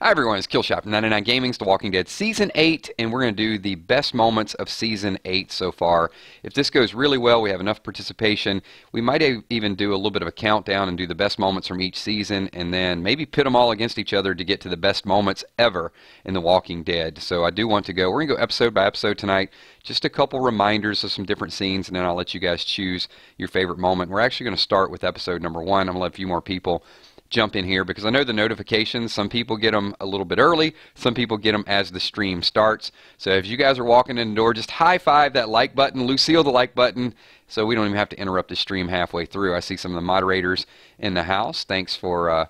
Hi everyone, it's Killshot from 99 Gaming's The Walking Dead Season 8, and we're going to do the best moments of Season 8 so far. If this goes really well, we have enough participation, we might even do a little bit of a countdown and do the best moments from each season, and then maybe pit them all against each other to get to the best moments ever in The Walking Dead. So I do want to go, we're going to go episode by episode tonight, just a couple reminders of some different scenes, and then I'll let you guys choose your favorite moment. We're actually going to start with episode number 1. I'm going to let a few more people jump in here because I know the notifications, some people get them a little bit early, some people get them as the stream starts. So if you guys are walking in the door, just high five that like button, Lucille the like button, so we don't even have to interrupt the stream halfway through. I see some of the moderators in the house. Thanks for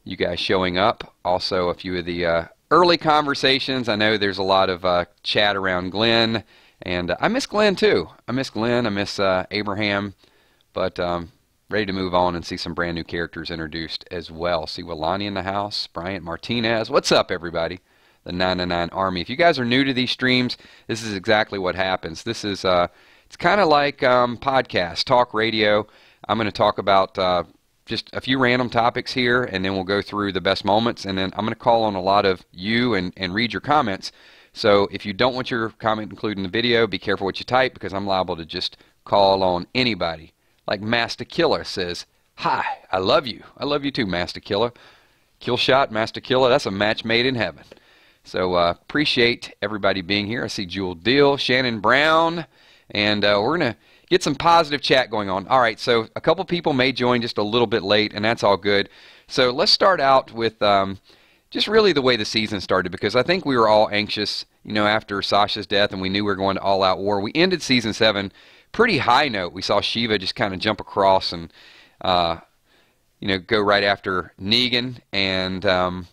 you guys showing up. Also a few of the early conversations. I know there's a lot of chat around Glenn, and I miss Glenn too. I miss Glenn, I miss Abraham, but ready to move on and see some brand new characters introduced as well. See Willani in the house, Bryant Martinez. What's up, everybody? The 999 Army. If you guys are new to these streams, this is exactly what happens. This is it's kind of like podcast, talk radio. I'm going to talk about just a few random topics here, and then we'll go through the best moments, and then I'm going to call on a lot of you and read your comments. So if you don't want your comment included in the video, be careful what you type, because I'm liable to just call on anybody. Like Master Killer says, hi, I love you. I love you too, Master Killer. Killshot, Master Killer, that's a match made in heaven. So appreciate everybody being here. I see Jewel Deal, Shannon Brown, and we're going to get some positive chat going on. All right, so a couple people may join just a little bit late, and that's all good. So let's start out with just really the way the season started, because I think we were all anxious, you know, after Sasha's death, and we knew we were going to all-out war. We ended Season 7 pretty high note. We saw Shiva just kind of jump across and you know, go right after Negan, and then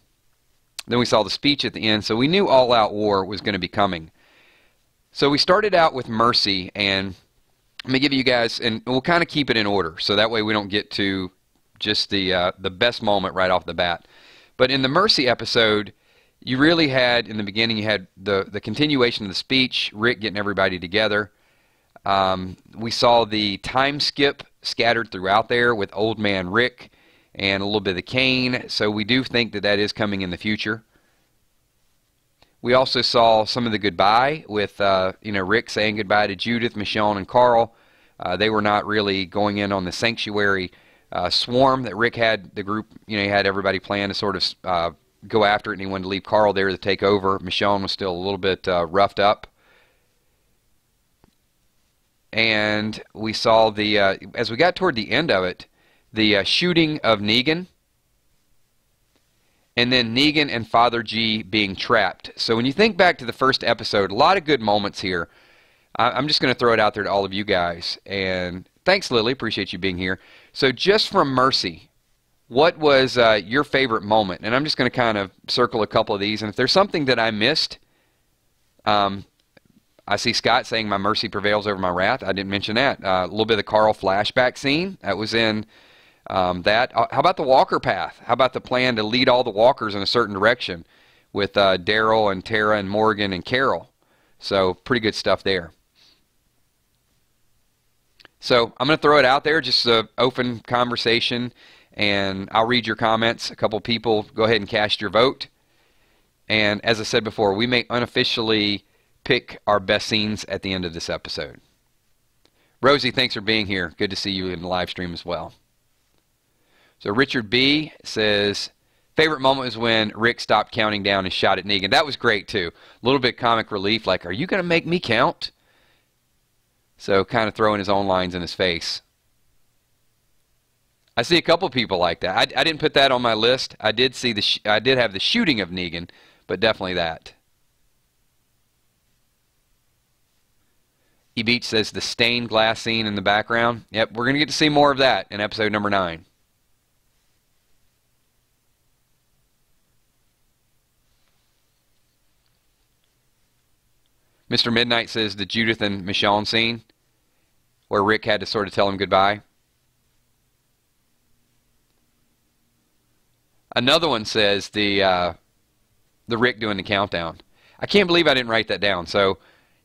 we saw the speech at the end, so we knew all-out war was going to be coming. So we started out with Mercy, and let me give you guys, and we'll kind of keep it in order, so that way we don't get to just the best moment right off the bat. But in the Mercy episode, you really had, in the beginning, you had the continuation of the speech, Rick getting everybody together. We saw the time skip scattered throughout there with Old Man Rick and a little bit of the Kane, so we do think that that is coming in the future. We also saw some of the goodbye with you know, Rick saying goodbye to Judith, Michonne, and Carl. They were not really going in on the sanctuary swarm that Rick had. The group, you know, he had everybody plan to sort of go after it, and he wanted to leave Carl there to take over. Michonne was still a little bit roughed up. And we saw the, as we got toward the end of it, the shooting of Negan, and then Negan and Father G being trapped. So when you think back to the first episode, a lot of good moments here. I'm just going to throw it out there to all of you guys. And thanks, Lily. Appreciate you being here. So just from Mercy, what was your favorite moment? And I'm just going to kind of circle a couple of these. And if there's something that I missed, I see Scott saying my mercy prevails over my wrath. I didn't mention that. A little bit of the Carl flashback scene. That was in that. How about the Walker path? How about the plan to lead all the Walkers in a certain direction with Daryl and Tara and Morgan and Carol? So pretty good stuff there. So I'm going to throw it out there, just an open conversation, and I'll read your comments. A couple people, go ahead and cast your vote. And as I said before, we may unofficially pick our best scenes at the end of this episode. Rosie, thanks for being here. Good to see you in the live stream as well. So Richard B. says, favorite moment was when Rick stopped counting down and shot at Negan. That was great too. A little bit comic relief, like, are you going to make me count? So kind of throwing his own lines in his face. I see a couple people like that. I didn't put that on my list. I did see I did have the shooting of Negan, but definitely that. E-Beach says the stained glass scene in the background. Yep, we're going to get to see more of that in episode number 9. Mr. Midnight says the Judith and Michonne scene where Rick had to sort of tell him goodbye. Another one says the Rick doing the countdown. I can't believe I didn't write that down. So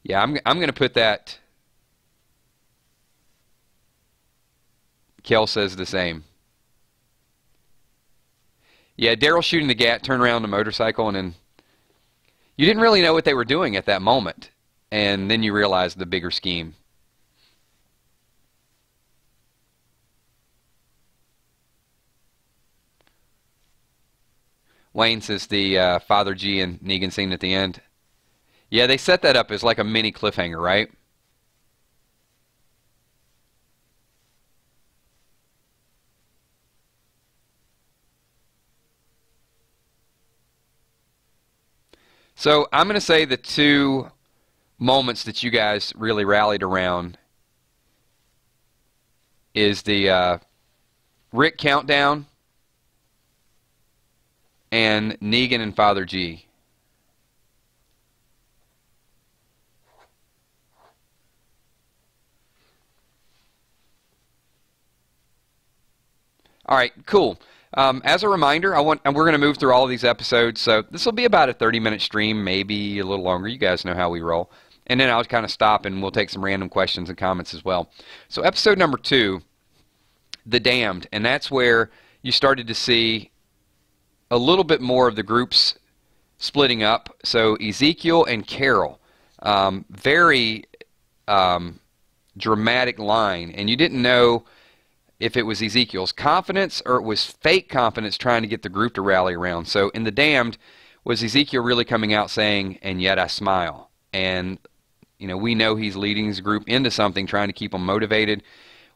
yeah, I'm going to put that. Kel says the same. Yeah, Daryl shooting the gat, turn around the motorcycle, and then you didn't really know what they were doing at that moment. And then you realized the bigger scheme. Wayne says the Father G and Negan scene at the end. Yeah, they set that up as like a mini cliffhanger, right? So I'm going to say the two moments that you guys really rallied around is the Rick countdown and Negan and Father G. All right, cool. As a reminder, we're going to move through all of these episodes, so this will be about a 30-minute stream, maybe a little longer. You guys know how we roll. And then I'll kind of stop and we'll take some random questions and comments as well. So episode number 2, The Damned, and that's where you started to see a little bit more of the groups splitting up. So Ezekiel and Carol, very dramatic line, and you didn't know if it was Ezekiel's confidence or it was fake confidence trying to get the group to rally around. So in The Damned, was Ezekiel really coming out saying, "And yet I smile"? And you know, we know he's leading his group into something, trying to keep them motivated.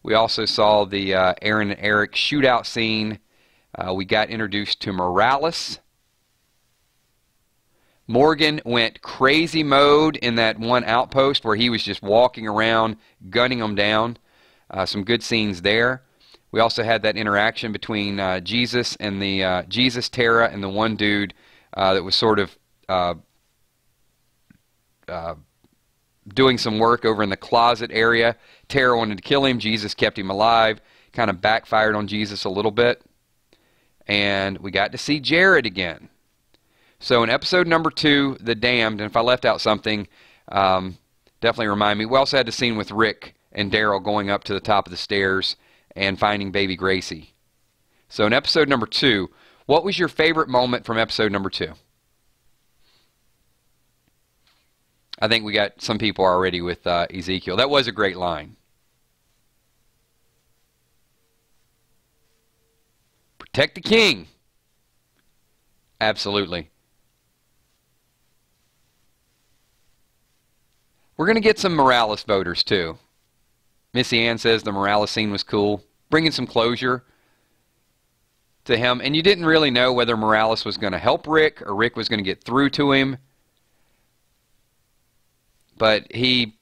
We also saw the Aaron and Eric shootout scene. We got introduced to Morales. Morgan went crazy mode in that one outpost where he was just walking around, gunning them down. Some good scenes there. We also had that interaction between Jesus and the Jesus, Tara, and the one dude that was sort of doing some work over in the closet area. Tara wanted to kill him. Jesus kept him alive. Kind of backfired on Jesus a little bit. And we got to see Jared again. So in episode number 2, The Damned, and if I left out something, definitely remind me. We also had the scene with Rick and Daryl going up to the top of the stairs and finding baby Gracie. So in episode number 2, what was your favorite moment from episode number 2? I think we got some people already with Ezekiel. That was a great line. Protect the king. Absolutely. We're going to get some Morales voters too. Missy Ann says the Morales scene was cool, bringing some closure to him. And you didn't really know whether Morales was going to help Rick or Rick was going to get through to him. But he,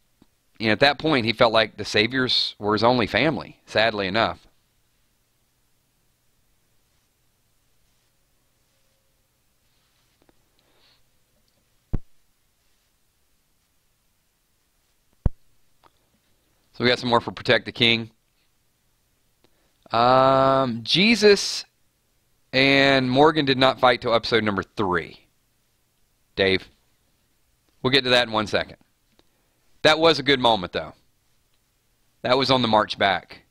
you know, at that point, he felt like the Saviors were his only family, sadly enough. So we got some more for Protect the King. Jesus and Morgan did not fight till episode number 3. Dave, we'll get to that in 1 second. That was a good moment, though. That was on the march back.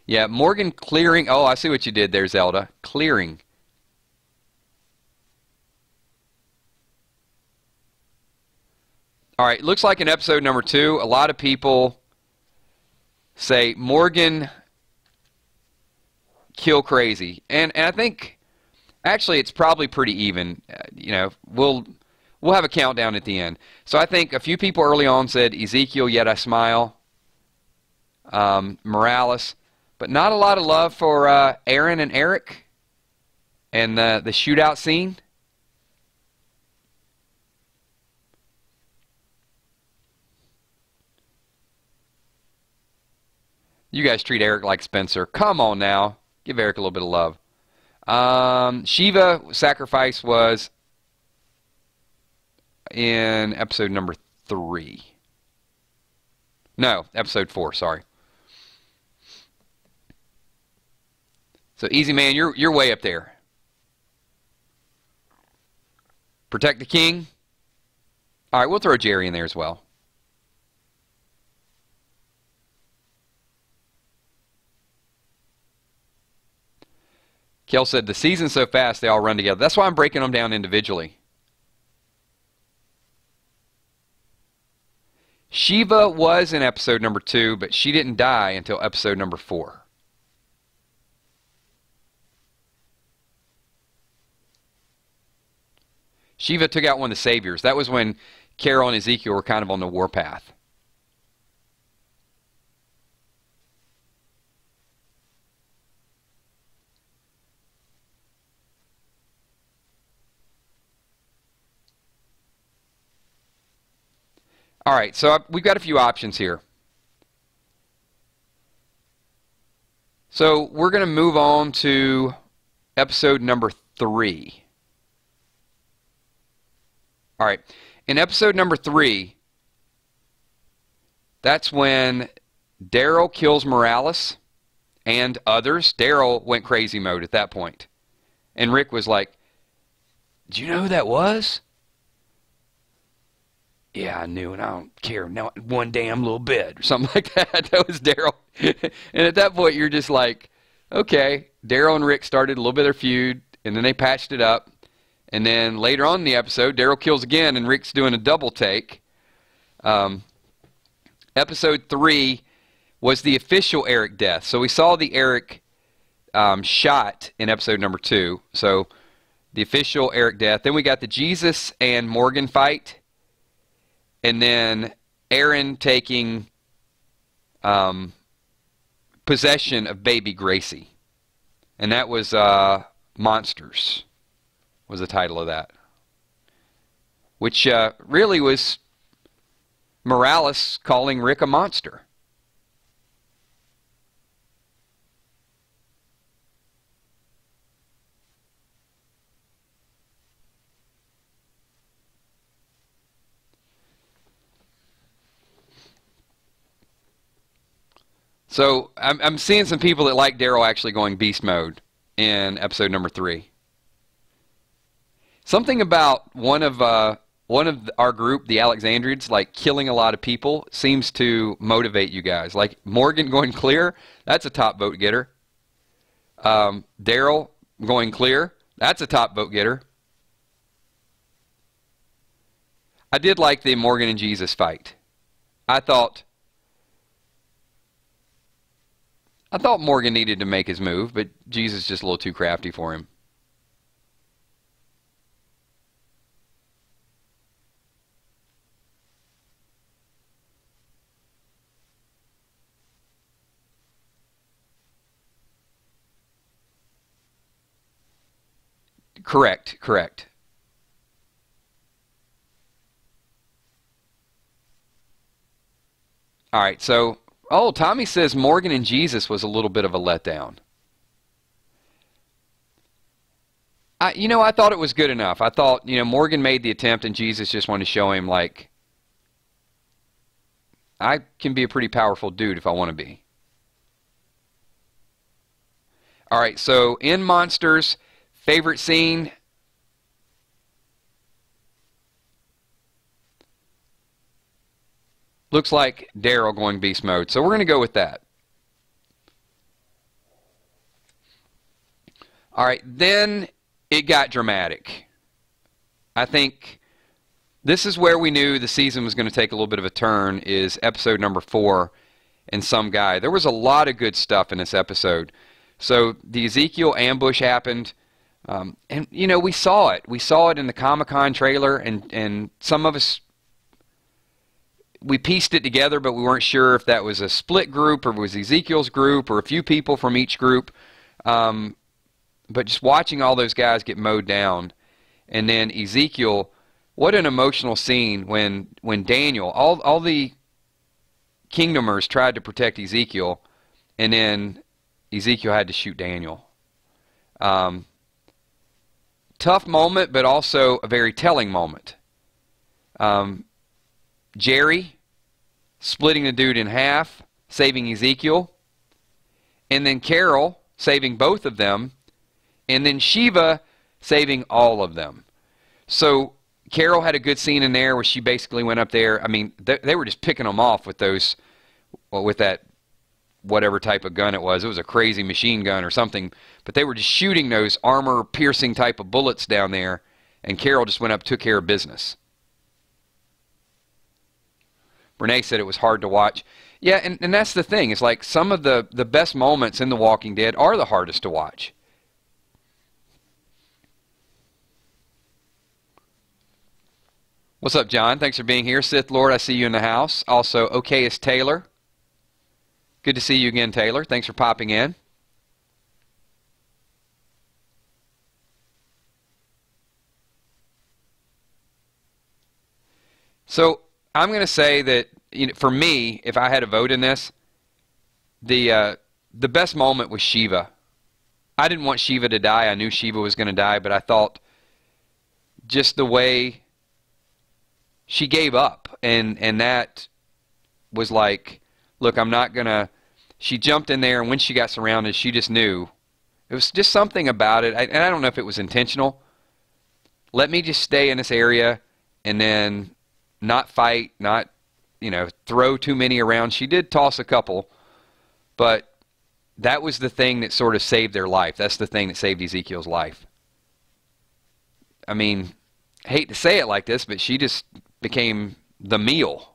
Yeah, Morgan clearing. Oh, I see what you did there, Zelda. Clearing. All right, looks like in episode number 2, a lot of people say Morgan kill crazy. And I think, actually, it's probably pretty even. You know, we'll have a countdown at the end. So I think a few people early on said Ezekiel, yet I smile. Morales. But not a lot of love for Aaron and Eric and the shootout scene. You guys treat Eric like Spencer. Come on now. Give Eric a little bit of love. Shiva sacrifice was in episode number 3. No, episode 4, sorry. So Easy Man, you're way up there. Protect the King. All right, we'll throw Jerry in there as well. Kel said, the season's so fast they all run together. That's why I'm breaking them down individually. Shiva was in episode number 2, but she didn't die until episode number 4. Shiva took out one of the saviors. That was when Carol and Ezekiel were kind of on the warpath. All right, so we've got a few options here. So we're going to move on to episode number 3. All right, in episode number 3, that's when Daryl kills Morales and others. Daryl went crazy mode at that point. And Rick was like, "Do you know who that was?" "Yeah, I knew, and I don't care not one damn little bit," or something like that. That was Daryl. And at that point, you're just like, okay, Daryl and Rick started a little bit of their feud, and then they patched it up. And then later on in the episode, Daryl kills again, and Rick's doing a double take. Episode 3 was the official Eric death. So we saw the Eric shot in episode number 2. So the official Eric death. Then we got the Jesus and Morgan fight. And then Aaron taking possession of baby Gracie. And that was Monsters, was the title of that. Which really was Morales calling Rick a monster. So I'm seeing some people that like Daryl actually going beast mode in episode number 3. Something about one of our group, the Alexandrians, like killing a lot of people seems to motivate you guys. Like Morgan going clear, that's a top vote getter. Daryl going clear, that's a top vote getter. I did like the Morgan and Jesus fight. I thought Morgan needed to make his move, but Jesus just a little too crafty for him. Correct, correct. All right, so, Tommy says Morgan and Jesus was a little bit of a letdown. I thought it was good enough. I thought, Morgan made the attempt and Jesus just wanted to show him, like, I can be a pretty powerful dude if I want to be. All right, so in Monsters, favorite scene? Looks like Daryl going beast mode. So we're going to go with that. All right, then it got dramatic. I think this is where we knew the season was going to take a little bit of a turn, is episode number 4 and Some Guy. There was a lot of good stuff in this episode. So the Ezekiel ambush happened. And, we saw it. We saw it in the Comic-Con trailer, and some of us, we pieced it together, but we weren't sure if that was a split group or it was Ezekiel's group or a few people from each group. But just watching all those guys get mowed down. And then Ezekiel, what an emotional scene when Daniel, all the Kingdomers tried to protect Ezekiel, and then Ezekiel had to shoot Daniel. Tough moment, but also a very telling moment. Jerry splitting the dude in half, saving Ezekiel, and then Carol saving both of them, and then Shiva saving all of them. So Carol had a good scene in there where she basically went up there. I mean, they were just picking them off with those, with that whatever type of gun it was. It was a crazy machine gun or something. But they were just shooting those armor-piercing type of bullets down there, and Carol just went up and took care of business. Renee said it was hard to watch. Yeah, and that's the thing. It's like some of the best moments in The Walking Dead are the hardest to watch. What's up, John? Thanks for being here. Sith Lord, I see you in the house. Also, okay is Taylor. Good to see you again, Taylor. Thanks for popping in. So I'm going to say that, you know, for me, if I had a vote in this, the best moment was Shiva. I didn't want Shiva to die. I knew Shiva was going to die, but I thought just the way she gave up, and that was like, look, I'm not going to... She jumped in there, and when she got surrounded, she just knew. It was just something about it, and I don't know if it was intentional. Let me just stay in this area and then not fight, not, you know, throw too many around. She did toss a couple, but that was the thing that sort of saved their life. That's the thing that saved Ezekiel's life. I mean, I hate to say it like this, but she just became the meal.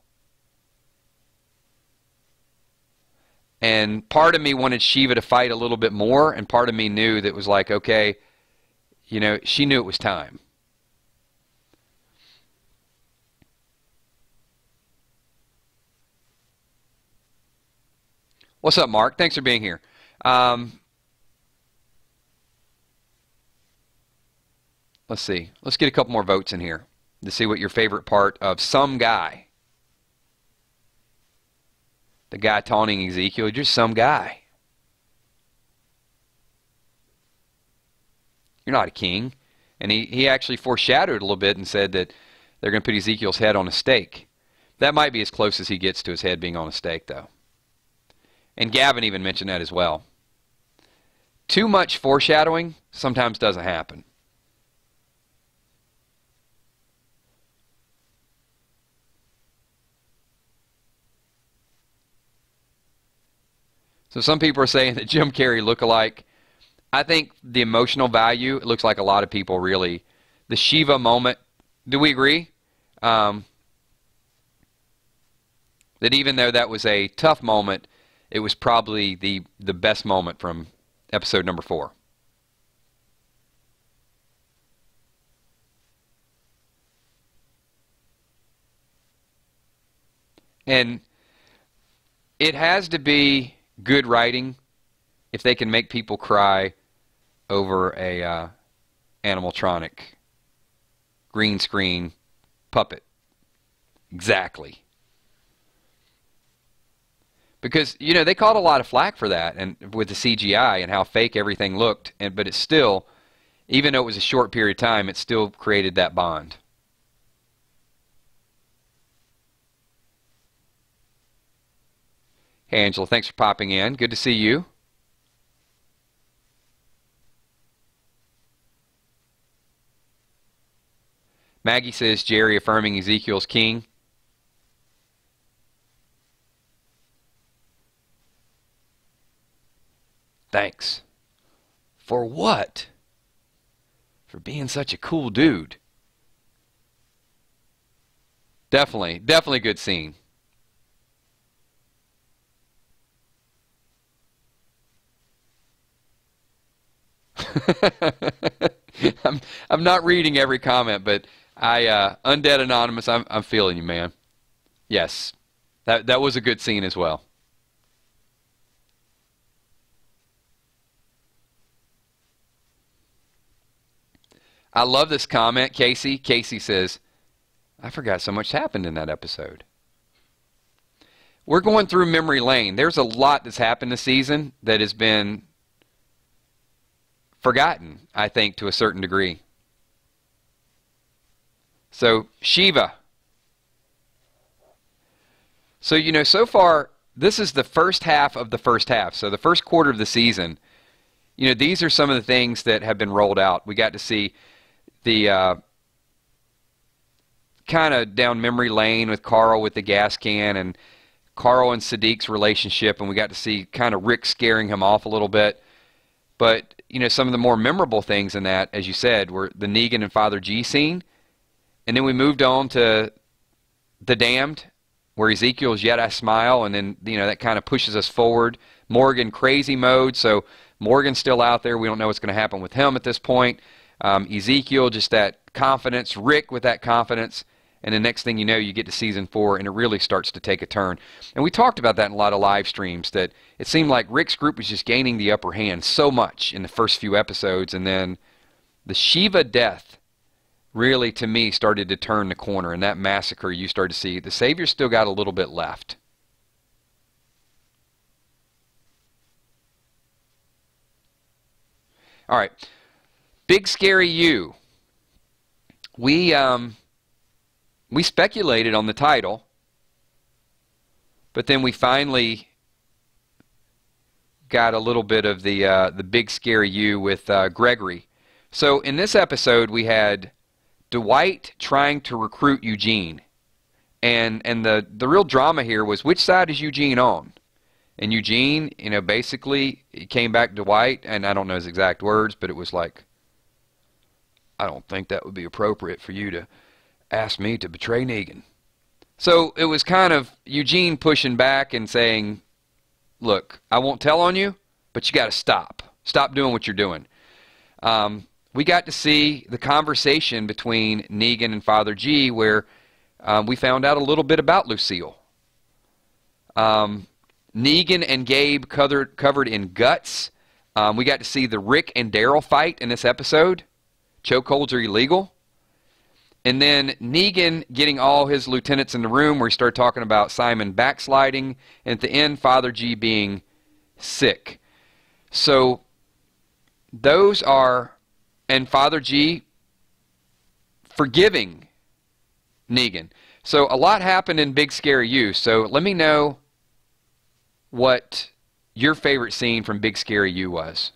And part of me wanted Shiva to fight a little bit more, and part of me knew that it was like, okay, you know, she knew it was time. What's up, Mark? Thanks for being here. Let's see. Let's get a couple more votes in here to see what your favorite part of Some Guy. The guy taunting Ezekiel, just some guy. You're not a king. And he actually foreshadowed a little bit and said that they're going to put Ezekiel's head on a stake. That might be as close as he gets to his head being on a stake, though. And Gavin even mentioned that as well. Too much foreshadowing sometimes doesn't happen. So some people are saying that Jim Carrey look-alike. I think the emotional value, it looks like a lot of people really, the Shiva moment, do we agree? That even though that was a tough moment, it was probably the best moment from episode number 4. And it has to be good writing if they can make people cry over a animatronic green screen puppet. Exactly. Because, you know, they caught a lot of flack for that, and with the CGI and how fake everything looked, but it still, even though it was a short period of time, it still created that bond. Hey, Angela, thanks for popping in. Good to see you. Maggie says, Jerry affirming Ezekiel's king. Thanks. For what? For being such a cool dude. Definitely a good scene. I'm not reading every comment, but Undead Anonymous, I'm feeling you, man. Yes, that was a good scene as well. I love this comment, Casey. Casey says, I forgot so much happened in that episode. We're going through memory lane. There's a lot that's happened this season that has been forgotten, I think, to a certain degree. So, Shiva. So, you know, so far, this is the first half of the first half. So, the first quarter of the season, you know, these are some of the things that have been rolled out. We got to see the kind of down memory lane with Carl with the gas can, and Carl and Sadiq's relationship, and we got to see kind of Rick scaring him off a little bit. But, you know, some of the more memorable things in that, as you said, were the Negan and Father G scene. And then we moved on to The Damned, where Ezekiel's Yet I Smile, and then, you know, that kind of pushes us forward. Morgan crazy mode, so Morgan's still out there. We don't know what's going to happen with him at this point. Ezekiel, just that confidence. Rick with that confidence. And the next thing you know, you get to season 4, and it really starts to take a turn. And we talked about that in a lot of live streams, that it seemed like Rick's group was just gaining the upper hand so much in the first few episodes, and then the Shiva death really, to me, started to turn the corner. And that massacre, you start to see the Savior still got a little bit left. All right, Big Scary You. We speculated on the title, but then we finally got a little bit of the Big Scary You with Gregory. So in this episode, we had Dwight trying to recruit Eugene, and the real drama here was, which side is Eugene on? And Eugene, you know, basically he came back to Dwight, and I don't know his exact words, but it was like, I don't think that would be appropriate for you to ask me to betray Negan. So it was kind of Eugene pushing back and saying, look, I won't tell on you, but you got to stop. Stop doing what you're doing. We got to see the conversation between Negan and Father G, where we found out a little bit about Lucille. Negan and Gabe covered in guts. We got to see the Rick and Daryl fight in this episode. Chokeholds are illegal. And then Negan getting all his lieutenants in the room, where he started talking about Simon backsliding, and at the end, Father G being sick. So those are, and Father G forgiving Negan. So a lot happened in Big Scary You. So let me know what your favorite scene from Big Scary You was.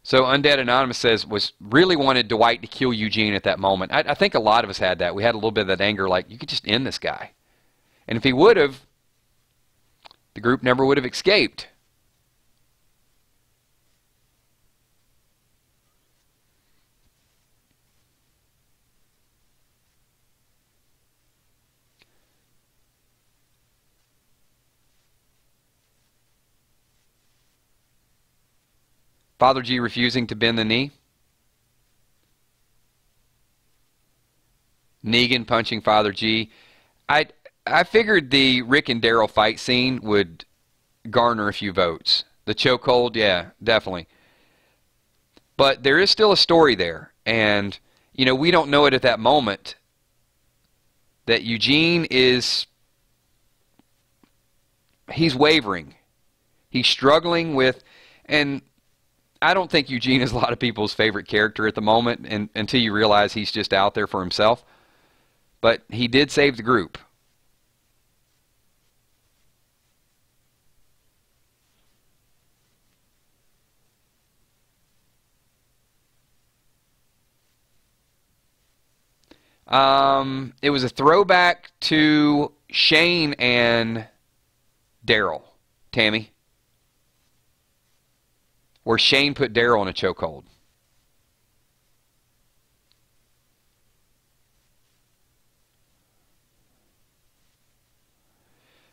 So Undead Anonymous says, really wanted Dwight to kill Eugene at that moment. I think a lot of us had that. We had a little bit of that anger, like, you could just end this guy. And if he would have, the group never would have escaped. Father G refusing to bend the knee. Negan punching Father G. I figured the Rick and Daryl fight scene would garner a few votes. The chokehold, yeah, definitely. But there is still a story there. And, you know, we don't know it at that moment that Eugene is, he's wavering. He's struggling with, and I don't think Eugene is a lot of people's favorite character at the moment, and until you realize he's just out there for himself. But he did save the group. It was a throwback to Shane and Daryl. Tammy. Where Shane put Daryl in a chokehold.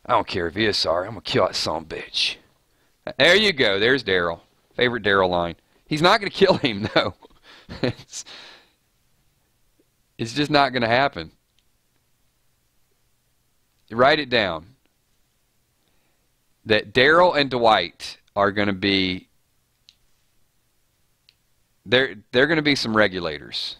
I don't care if he is sorry. I'm going to kill that son of a bitch. There you go. There's Daryl. Favorite Daryl line. He's not going to kill him, though. It's just not going to happen. Write it down. That Daryl and Dwight are going to be, they're going to be some regulators.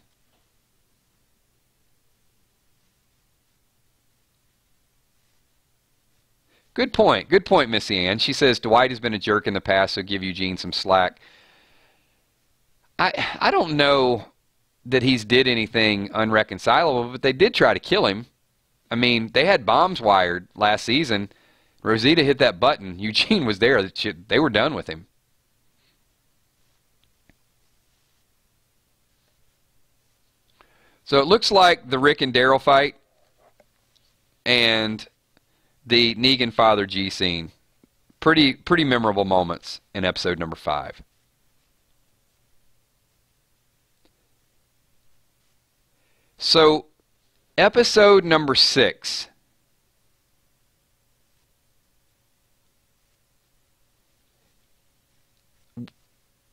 Good point. Good point, Missy Ann. She says Dwight has been a jerk in the past, so give Eugene some slack. I don't know that he's did anything unreconcilable, but they did try to kill him. I mean, they had bombs wired last season. Rosita hit that button. Eugene was there. They were done with him. So it looks like the Rick and Daryl fight, and the Negan Father G scene. Pretty memorable moments in episode number 5. So, episode number 6.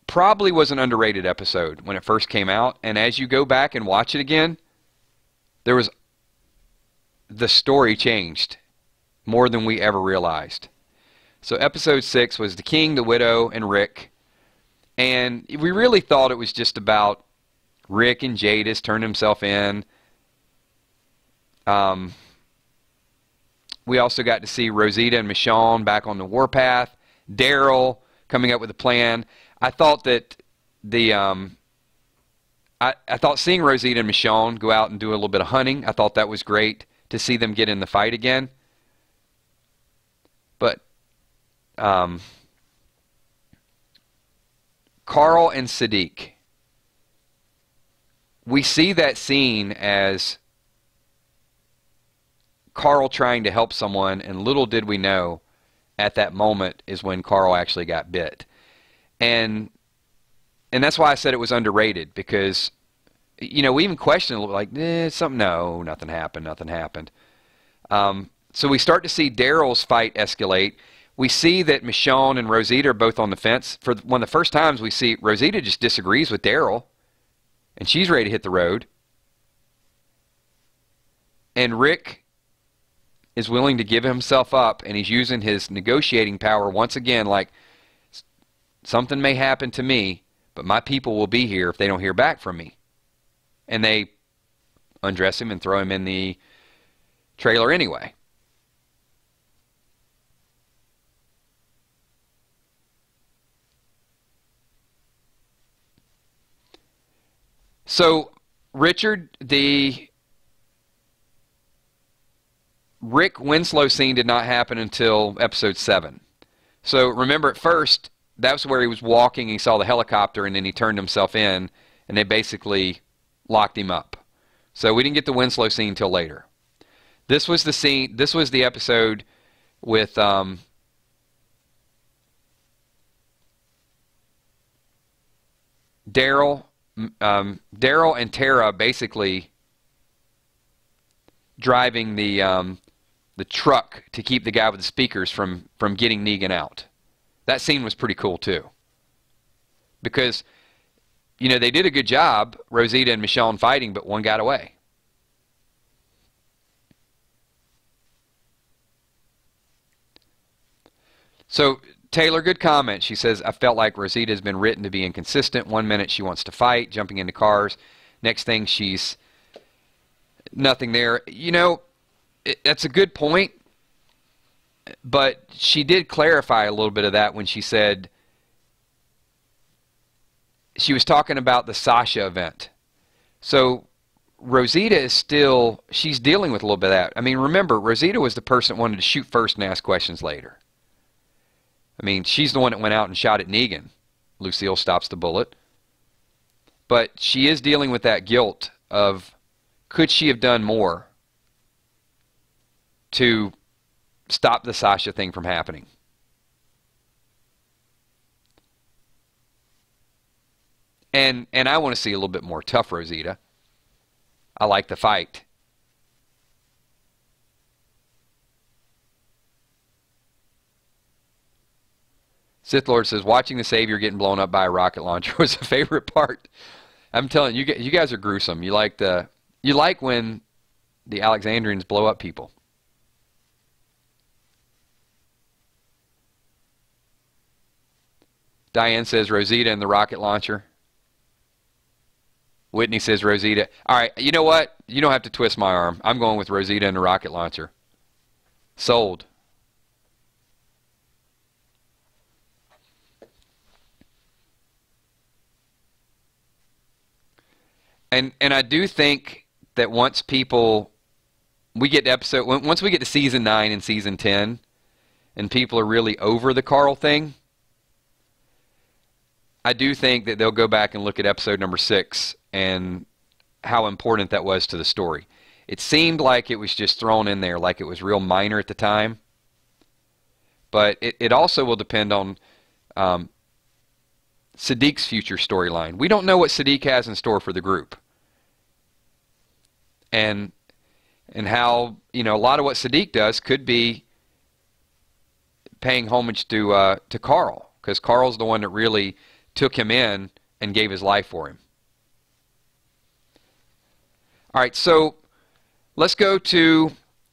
Probably was an underrated episode when it first came out, and as you go back and watch it again, the story changed more than we ever realized. So episode 6 was the King, the Widow, and Rick, and we really thought it was just about Rick and Jadis turned himself in. We also got to see Rosita and Michonne back on the warpath, Daryl coming up with a plan. I thought that I thought seeing Rosita and Michonne go out and do a little bit of hunting, I thought that was great to see them get in the fight again. But Carl and Sadiq, we see that scene as Carl trying to help someone, and little did we know at that moment is when Carl actually got bit. And that's why I said it was underrated, because, you know, we even questioned a little, like, nothing happened. So we start to see Daryl's fight escalate. We see that Michonne and Rosita are both on the fence. For one of the first times we see Rosita just disagrees with Daryl, and she's ready to hit the road. And Rick is willing to give himself up, and he's using his negotiating power once again, like, something may happen to me, but my people will be here if they don't hear back from me. And they undress him and throw him in the trailer anyway. So, Richard, the Rick Winslow scene did not happen until episode 7. So, remember at first, that was where he was walking, he saw the helicopter, and then he turned himself in, and they basically locked him up. So we didn't get the Winslow scene until later. This was the scene, this was the episode with Daryl and Tara basically driving the truck to keep the guy with the speakers from getting Negan out. That scene was pretty cool too, because, you know, they did a good job, Rosita and Michonne fighting, but one got away. So Taylor, good comment. She says, I felt like Rosita has been written to be inconsistent. One minute she wants to fight, jumping into cars. Next thing she's nothing there. You know, that's a good point. But she did clarify a little bit of that when she said, she was talking about the Sasha event. So Rosita is still, she's dealing with a little bit of that. I mean, remember, Rosita was the person that wanted to shoot first and ask questions later. I mean, she's the one that went out and shot at Negan. Lucille stops the bullet. But she is dealing with that guilt of, could she have done more to stop the Sasha thing from happening? And I want to see a little bit more tough Rosita. I like the fight. Sith Lord says, watching the Savior getting blown up by a rocket launcher was a favorite part. I'm telling you, you guys are gruesome. You like when the Alexandrians blow up people. Diane says Rosita and the rocket launcher. Whitney says Rosita. All right, you know what? You don't have to twist my arm. I'm going with Rosita and the rocket launcher. Sold. And I do think that once we get to season 9 and season 10, and people are really over the Carl thing, I do think that they'll go back and look at episode number 6 and how important that was to the story. It seemed like it was just thrown in there, like it was real minor at the time. but it also will depend on Sadiq's future storyline. We don't know what Sadiq has in store for the group. And how, a lot of what Sadiq does could be paying homage to Carl, because Carl's the one that really took him in and gave his life for him. All right, so let's go to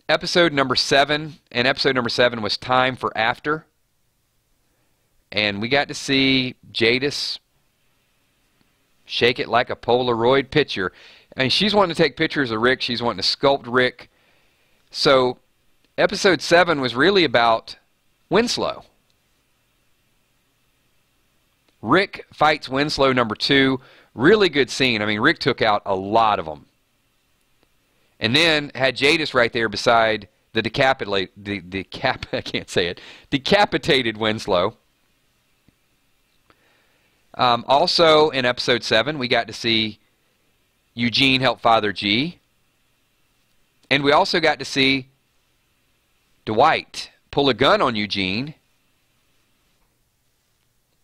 episode number 7, and episode number 7 was Time for After. And we got to see Jadis shake it like a Polaroid picture. And she's wanting to take pictures of Rick. She's wanting to sculpt Rick. So episode 7 was really about Winslow. Rick fights Winslow number 2. Really good scene. I mean, Rick took out a lot of them. And then had Jadis right there beside the decapitated Winslow. Also in episode 7, we got to see Eugene help Father G. And we also got to see Dwight pull a gun on Eugene.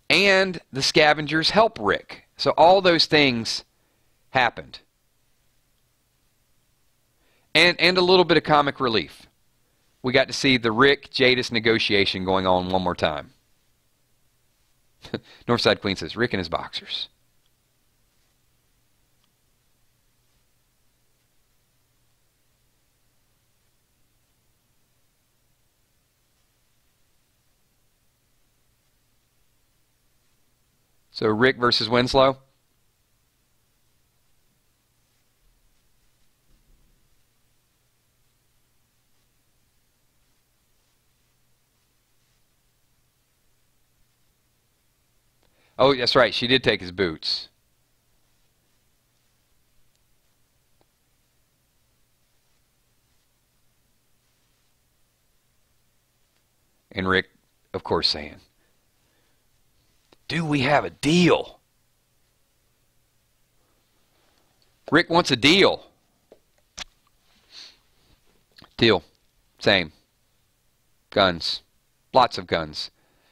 And the scavengers help Rick. So all those things happened. And a little bit of comic relief. We got to see the Rick-Jadis negotiation going on one more time. Northside Queen says, Rick and his boxers. So Rick versus Winslow. Oh, that's right. She did take his boots. And Rick, of course, saying, do we have a deal? Rick wants a deal. Deal. Same. Guns. Lots of guns.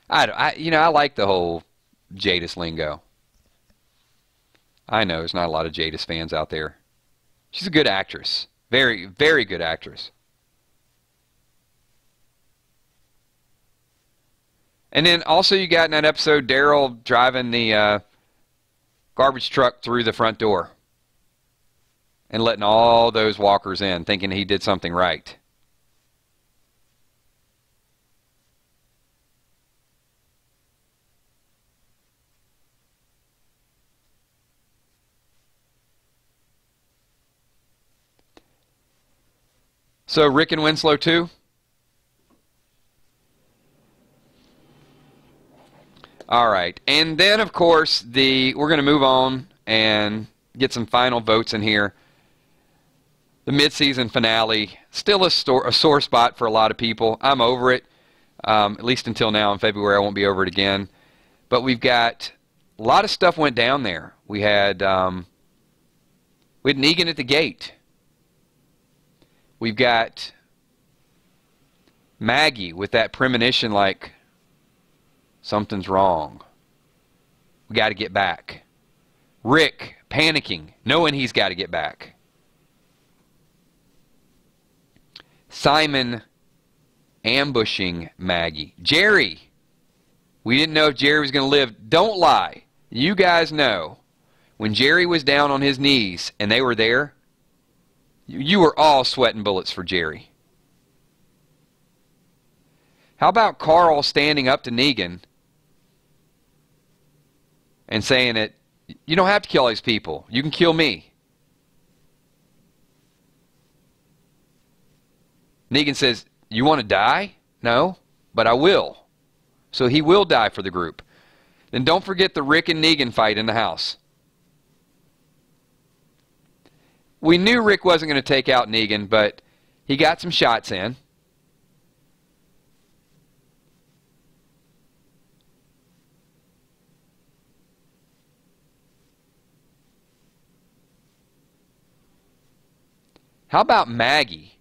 I like the whole Jadis lingo. I know there's not a lot of Jadis fans out there. She's a good actress. Very, very good actress. And then also you got in that episode Daryl driving the garbage truck through the front door and letting all those walkers in, thinking he did something right. So Rick and Winslow too? All right. And then, of course, we're going to move on and get some final votes in here. The mid-season finale, still a sore spot for a lot of people. I'm over it, at least until now. In February, I won't be over it again. But we've got a lot of stuff went down there. We had Negan at the gate. We've got Maggie with that premonition like something's wrong. We got to get back. Rick panicking, knowing he's got to get back. Simon ambushing Maggie. Jerry. We didn't know if Jerry was going to live. Don't lie. You guys know when Jerry was down on his knees and they were there, you were all sweating bullets for Jerry. How about Carl standing up to Negan and saying that you don't have to kill these people. You can kill me. Negan says, you want to die? No, but I will. So he will die for the group. Then don't forget the Rick and Negan fight in the house. We knew Rick wasn't going to take out Negan, but he got some shots in. How about Maggie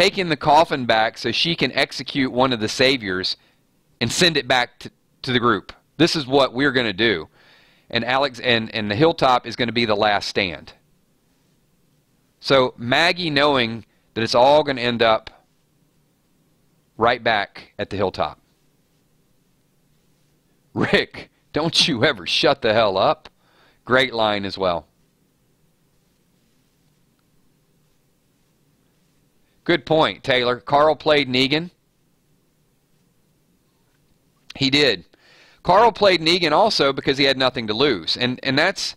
taking the coffin back so she can execute one of the saviors and send it back to the group. This is what we're going to do. And the hilltop is going to be the last stand. So Maggie, knowing that it's all going to end up right back at the hilltop. Rick, don't you ever shut the hell up. Great line as well. Good point, Taylor. Carl played Negan. He did. Carl played Negan also because he had nothing to lose. And that's,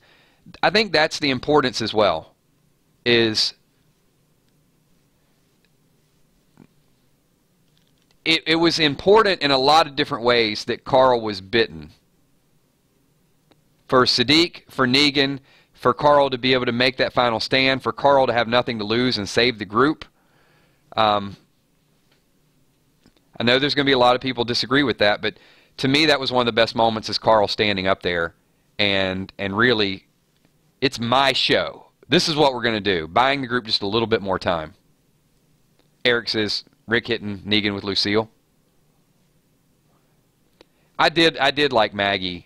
I think that's the importance as well, is it was important in a lot of different ways that Carl was bitten. For Sadiq, for Negan, for Carl to be able to make that final stand, for Carl to have nothing to lose and save the group. I know there's going to be a lot of people disagree with that, but to me that was one of the best moments, is Carl standing up there and really, it's my show. This is what we're going to do. Buying the group just a little bit more time. Eric says, Rick hitting Negan with Lucille. I did like Maggie.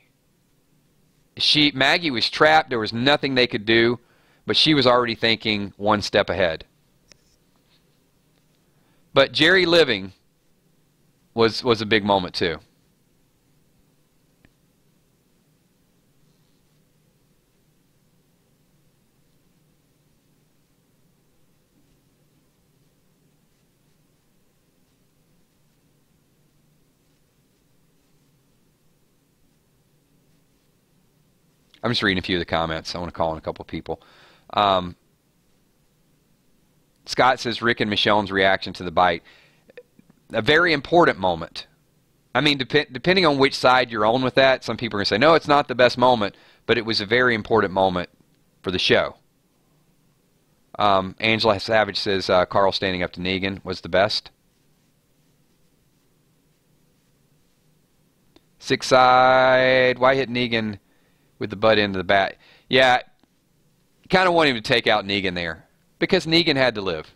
Maggie was trapped. There was nothing they could do, but she was already thinking one step ahead. But Jerry living was a big moment too. I'm just reading a few of the comments. I want to call in a couple of people. Scott says Rick and Michonne's reaction to the bite. A very important moment. I mean, depending on which side you're on with that, some people are going to say, no, it's not the best moment, but it was a very important moment for the show. Angela Savage says Carl standing up to Negan was the best. Six side, why hit Negan with the butt end of the bat? Yeah, kind of want him to take out Negan there, because Negan had to live.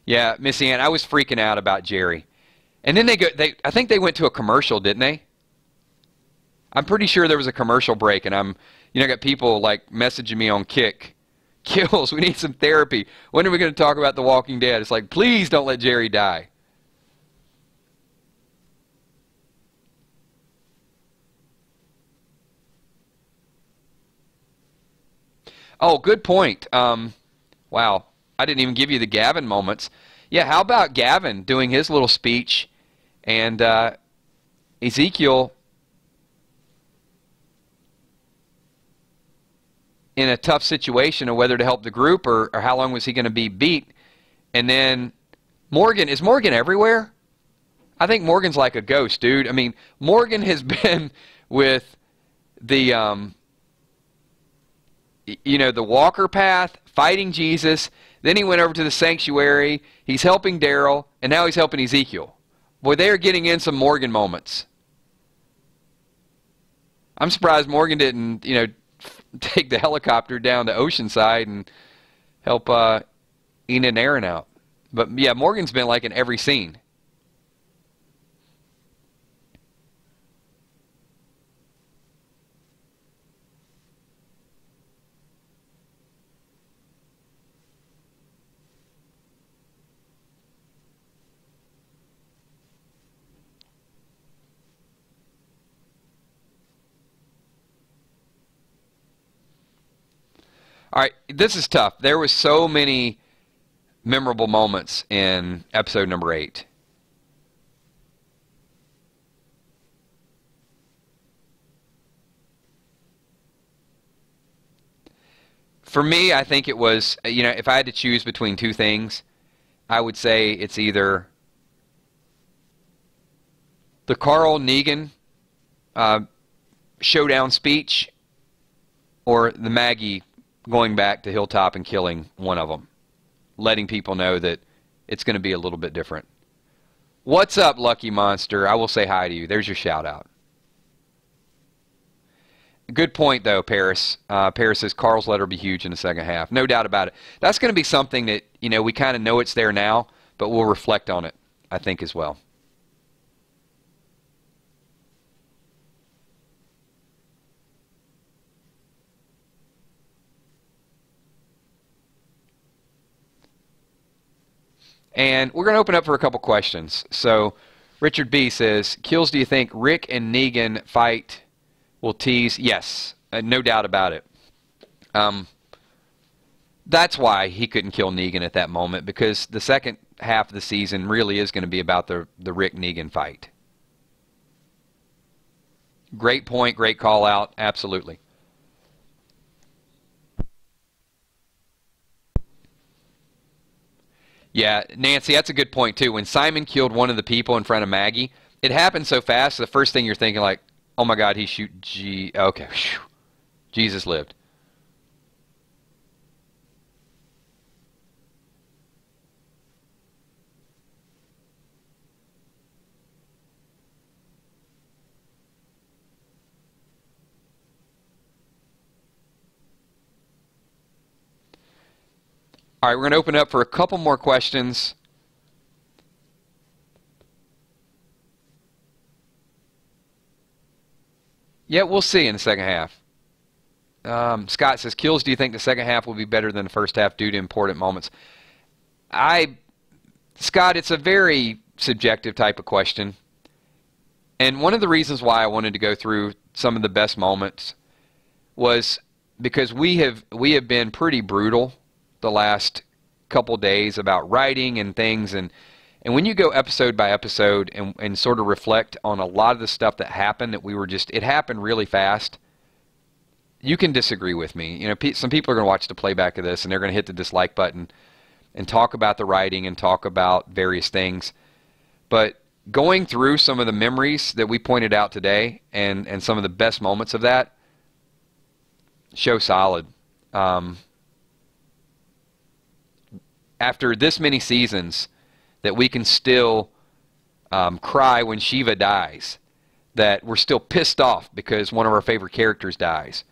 Yeah, Missy Ann, I was freaking out about Jerry. And then I think they went to a commercial, didn't they? I'm pretty sure there was a commercial break, and I got people like messaging me on Kick. Kills, we need some therapy. When are we going to talk about The Walking Dead? It's like, please don't let Jerry die. Oh, good point. Wow, I didn't even give you the Gavin moments. Yeah, how about Gavin doing his little speech, and Ezekiel in a tough situation of whether to help the group or how long was he going to be beat. And then Morgan, is Morgan everywhere? I think Morgan's like a ghost, dude. I mean, Morgan has been with the the Walker path, fighting Jesus. Then he went over to the sanctuary. He's helping Daryl, and now he's helping Ezekiel. Boy, they are getting in some Morgan moments. I'm surprised Morgan didn't, take the helicopter down to Oceanside and help Enid and Aaron out. But yeah, Morgan's been like in every scene. All right, this is tough. There was so many memorable moments in episode number 8. For me, I think it was, if I had to choose between two things, I would say it's either the Carl Negan showdown speech or the Maggie going back to Hilltop and killing one of them. letting people know that it's going to be a little bit different. What's up, Lucky Monster? I will say hi to you. There's your shout out. Good point, though, Paris. Paris says Carl's letter will be huge in the second half. No doubt about it. That's going to be something that, we kind of know it's there now, but we'll reflect on it, I think, as well. And we're going to open up for a couple questions. So Richard B. says, Kills, do you think Rick and Negan fight will tease? Yes, no doubt about it. That's why he couldn't kill Negan at that moment, because the second half of the season really is going to be about the Rick-Negan fight. Great point, great call out, absolutely. Yeah, Nancy, that's a good point, too. When Simon killed one of the people in front of Maggie, it happened so fast, the first thing you're thinking, like, oh my God, he shoot, okay, whew. Jesus lived. All right, we're going to open up for a couple more questions. Yeah, we'll see in the second half. Scott says, Kills, do you think the second half will be better than the first half due to important moments? Scott, it's a very subjective type of question. And one of the reasons why I wanted to go through some of the best moments was because we have been pretty brutal the last couple days about writing and things, and when you go episode by episode and sort of reflect on a lot of the stuff that happened, that it happened really fast, you can disagree with me. Some people are going to watch the playback of this and they're going to hit the dislike button and talk about the writing and talk about various things. But going through some of the memories that we pointed out today and some of the best moments of that, show solid. After this many seasons, that we can still cry when Shiva dies, that we're still pissed off because one of our favorite characters dies,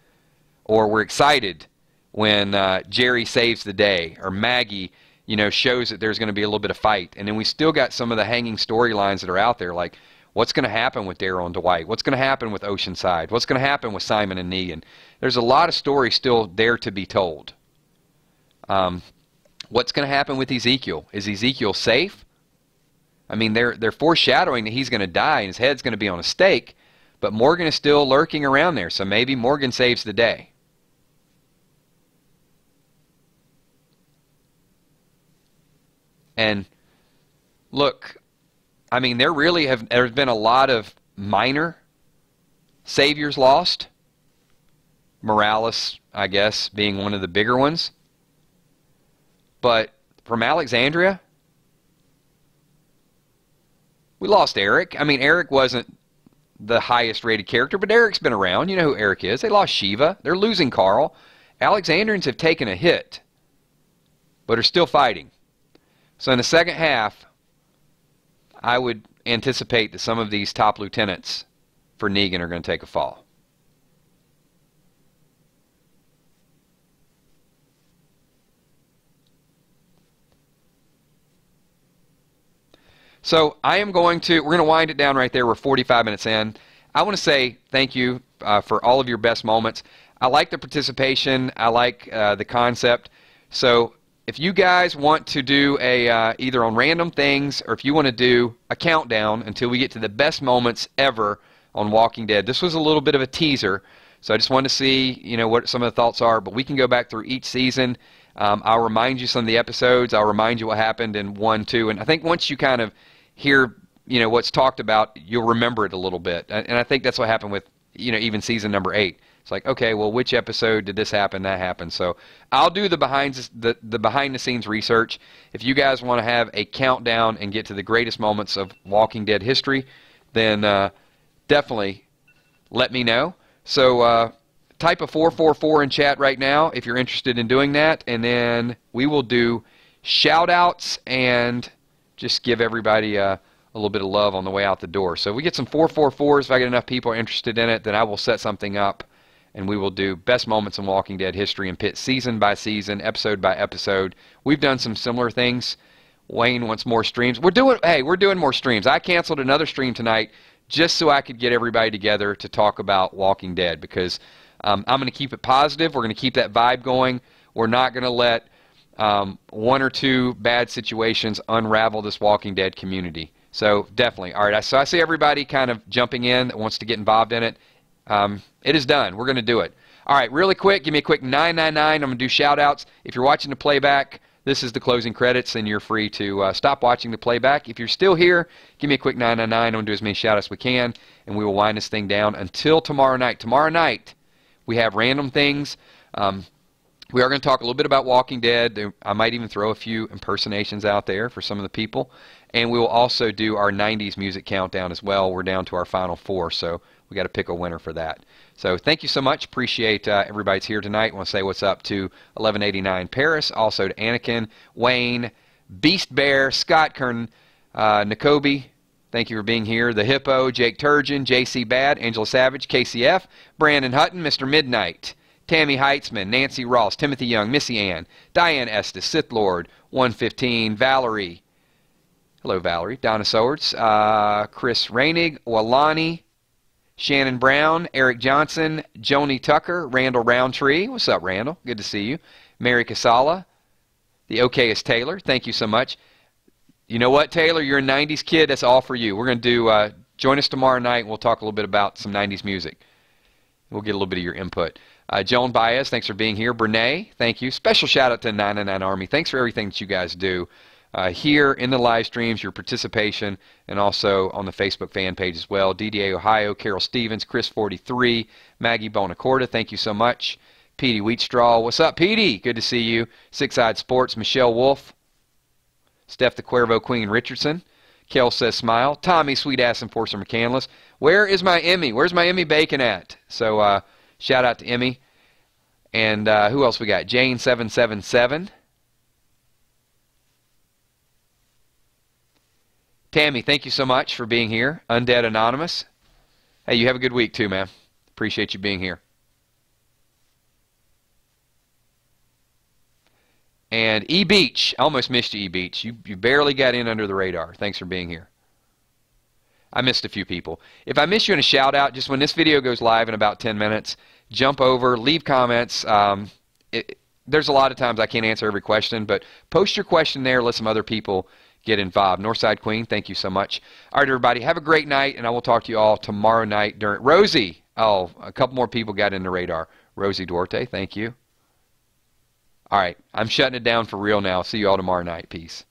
or we're excited when Jerry saves the day, or Maggie, shows that there's going to be a little bit of fight, and then we still got some of the hanging storylines that are out there, like what's going to happen with Daryl and Dwight, what's going to happen with Oceanside, what's going to happen with Simon and Negan. There's a lot of stories still there to be told. What's going to happen with Ezekiel? Is Ezekiel safe? I mean, they're foreshadowing that he's going to die and his head's going to be on a stake, but Morgan is still lurking around there, so maybe Morgan saves the day. And look, I mean, there's been a lot of minor saviors lost. Morales, I guess, being one of the bigger ones. But from Alexandria, we lost Eric. I mean, Eric wasn't the highest rated character, but Eric's been around. You know who Eric is. They lost Shiva. They're losing Carl. Alexandrians have taken a hit, but are still fighting. So in the second half, I would anticipate that some of these top lieutenants for Negan are going to take a fall. So we're going to wind it down right there. We're 45 minutes in. I want to say thank you for all of your best moments. I like the participation. I like the concept. So if you guys want to do either on random things, or if you want to do a countdown until we get to the best moments ever on Walking Dead. This was a little bit of a teaser, so I just wanted to see what some of the thoughts are, but we can go back through each season. I'll remind you some of the episodes. I'll remind you what happened in 1, 2, and I think once you kind of hear what's talked about, you'll remember it a little bit. And I think that's what happened with even season number 8. It's like, okay, well, which episode did this happen, that happened? So I'll do the behind the scenes research. If you guys want to have a countdown and get to the greatest moments of Walking Dead history, then definitely let me know. So type a 444 in chat right now if you're interested in doing that, and then we will do shout outs and just give everybody a little bit of love on the way out the door. So if we get some 444s, if I get enough people interested in it, then I will set something up and we will do best moments in Walking Dead history and pit season by season, episode by episode. We've done some similar things. Wayne wants more streams. We're doing more streams. I canceled another stream tonight just so I could get everybody together to talk about Walking Dead, because I'm going to keep it positive. We're going to keep that vibe going. We're not going to let one or two bad situations unravel this Walking Dead community. So definitely. All right, so I see everybody kind of jumping in that wants to get involved in it. It is done. We're going to do it. All right, really quick, give me a quick 999. I'm going to do shout-outs. If you're watching the playback, this is the closing credits, and you're free to stop watching the playback. If you're still here, give me a quick 999. I'm going to do as many shout-outs as we can, and we will wind this thing down until tomorrow night. Tomorrow night, we have random things. We are going to talk a little bit about Walking Dead. I might even throw a few impersonations out there for some of the people. And we will also do our 90s music countdown as well. We're down to our final 4, so we got to pick a winner for that. So thank you so much. Appreciate everybody's here tonight. I want to say what's up to 1189 Paris, also to Anakin, Wayne, Beast Bear, Scott Kern, Nakobe. Thank you for being here. The Hippo, Jake Turgeon, JC Bad, Angela Savage, KCF, Brandon Hutton, Mr. Midnight, Tammy Heitzman, Nancy Ross, Timothy Young, Missy Ann, Diane Estes, Sith Lord, 115, Valerie. Hello, Valerie. Donna Swords, Chris Rainig, Walani, Shannon Brown, Eric Johnson, Joni Tucker, Randall Roundtree. What's up, Randall? Good to see you. Mary Casala, the okayest Taylor. Thank you so much. You know what, Taylor? You're a 90s kid. That's all for you. We're going to do, join us tomorrow night, and we'll talk a little bit about some 90s music. We'll get a little bit of your input. Joan Baez, thanks for being here. Brene, thank you. Special shout out to 999 Army. Thanks for everything that you guys do here in the live streams, your participation, and also on the Facebook fan page as well. DDA Ohio, Carol Stevens, Chris 43, Maggie Bonacorda, thank you so much. Petey Wheatstraw, what's up, Petey? Good to see you. Six-Eyed Sports, Michelle Wolf, Steph the Cuervo Queen Richardson. Kel says smile. Tommy, Sweet Ass Enforcer McCandless. Where is my Emmy? Where's my Emmy Bacon at? So shout out to Emmy. And who else we got? Jane777. Tammy, thank you so much for being here. Undead Anonymous. Hey, you have a good week too, man. Appreciate you being here. And E-Beach. I almost missed you, E-Beach. You barely got in under the radar. Thanks for being here. I missed a few people. If I miss you in a shout-out, just when this video goes live in about 10 minutes, jump over, leave comments. There's a lot of times I can't answer every question, but post your question there. Let some other people get involved. Northside Queen, thank you so much. All right, everybody, have a great night, and I will talk to you all tomorrow night during... Rosie. Oh, a couple more people got in the radar. Rosie Duarte, thank you. All right, I'm shutting it down for real now. See you all tomorrow night. Peace.